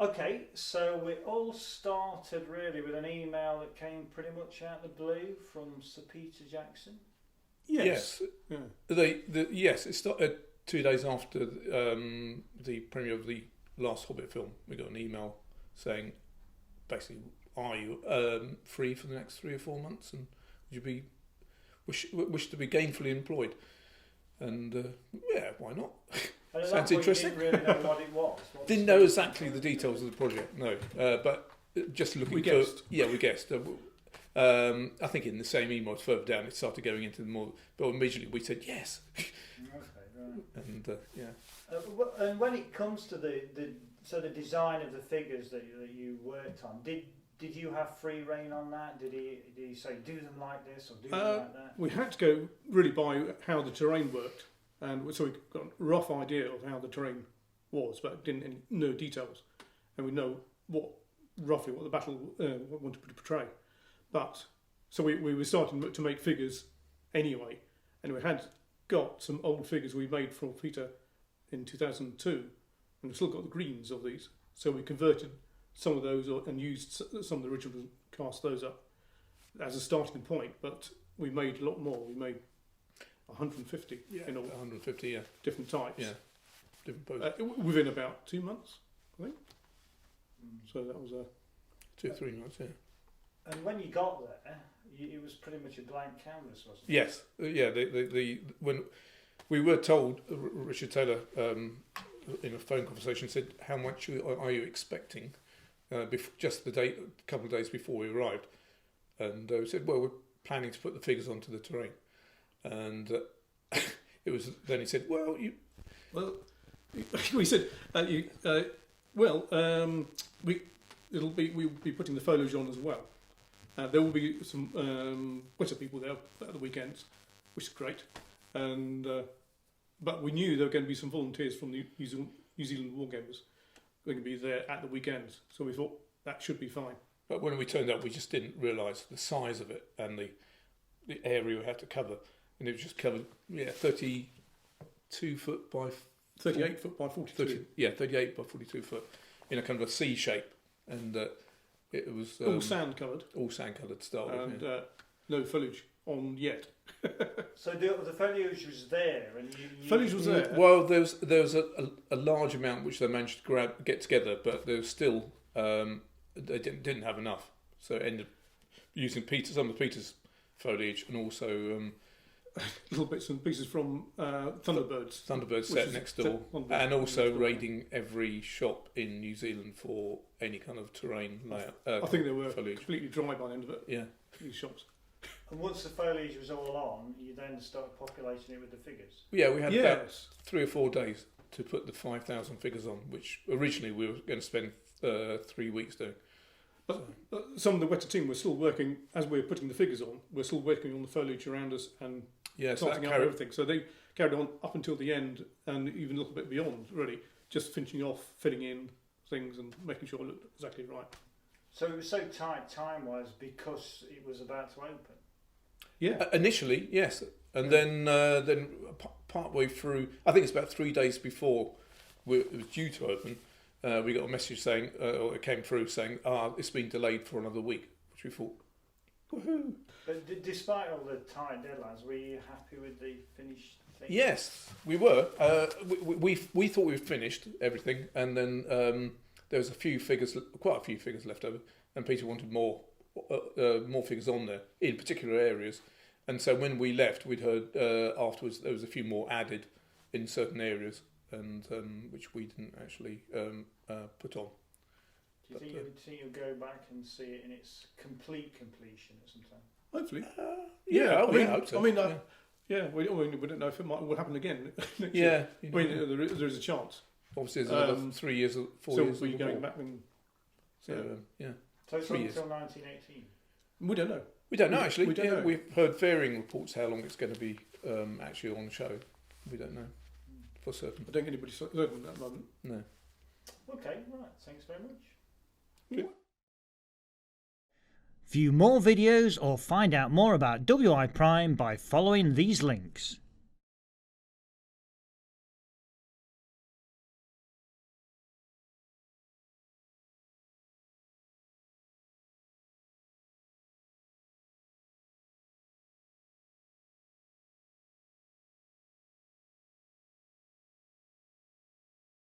Okay, so it all started really with an email that came pretty much out of the blue from Sir Peter Jackson. Yes. Yes. It started 2 days after the premiere of the last Hobbit film. We got an email saying, basically, are you free for the next 3 or 4 months, and would you be wish to be gainfully employed? And yeah, why not? Sounds interesting. You didn't really know what it was. Didn't know exactly the details of the project, no. But just looking we guessed. Yeah, we guessed. I think in the same email further down, it started going into the more. But immediately we said yes. Okay, right. And yeah. And when it comes to the design of the figures that you worked on, did you have free reign on that? Did he say do them like this or do them like that? We had to go really by how the terrain worked, and so we got a rough idea of how the terrain was, but didn't know details, and we know roughly what the battle wanted to portray. But so we were starting to make figures anyway, and we had got some old figures we made from Peter in 2002, and we've still got the greens of these. So we converted some of those and used some of the originals, cast those up as a starting point. But we made a lot more. We made 150 in all. 150, different types. Yeah, different poses. Within about 2 months, I think. So that was 2 or 3 months, yeah. And when you got there, it was pretty much a blank canvas, wasn't it? Yes, yeah. When we were told, Richard Taylor, in a phone conversation, said, "How much are you expecting?" Just a couple of days before we arrived, and we said, "Well, we're planning to put the figures onto the terrain," and it was. Then he said, "Well, we said, we'll be putting the foliage on as well. There will be some Witter people there at the weekends, which is great. And but we knew there were going to be some volunteers from the New Zealand wargamers going to be there at the weekends, so we thought that should be fine. But when we turned up, we just didn't realise the size of it and the area we had to cover, and it was just covered 32 foot by 38 foot by 42. 38 by 42 foot in a kind of a C shape, and it was all sand covered. All sand coloured to start with, and no foliage on yet. So the foliage was there, and foliage was there. Well, there was a large amount which they managed to get together, but there was still they didn't have enough, so it ended up using some of Peter's foliage, and also little bits and pieces from Thunderbird set next door, and also raiding every shop in New Zealand for any kind of terrain layout. I think they were foliage. Completely dry by the end of it. Yeah, these shops. And once the foliage was all on, you then started populating it with the figures. Yeah, we had about 3 or 4 days to put the 5,000 figures on, which originally we were going to spend 3 weeks doing. But some of the Witter team were still working, as we were putting the figures on, we're still working on the foliage around us and sorting out everything. So they carried on up until the end, and even a little bit beyond, really, just finishing off, filling in things and making sure it looked exactly right. So it was so tight time-wise because it was about to open? Yeah. Initially, yes. And then partway through, I think it's about 3 days before it was due to open, we got a message saying, or it came through saying, it's been delayed for another week, which we thought, woohoo. But despite all the tight deadlines, were you happy with the finished thing? Yes, we were. We thought we'd finished everything, and then there was quite a few figures left over, and Peter wanted more figures on there in particular areas, and so when we left, we'd heard afterwards there was a few more added in certain areas, and which we didn't actually put on. Do you think you'll go back and see it in its complete completion at some time? Hopefully. I hope so. I mean, we don't know if it will happen again next year. I mean, there is a chance. Obviously, there's another 3 years, 4 so years. So we're going back and... So it's not until 1918? We don't know. We don't know, actually. We don't know. We've heard varying reports how long it's going to be actually on the show. We don't know for certain. I don't think anybody's certain at that moment. No. Okay, right. Thanks very much. Okay. View more videos or find out more about WI Prime by following these links.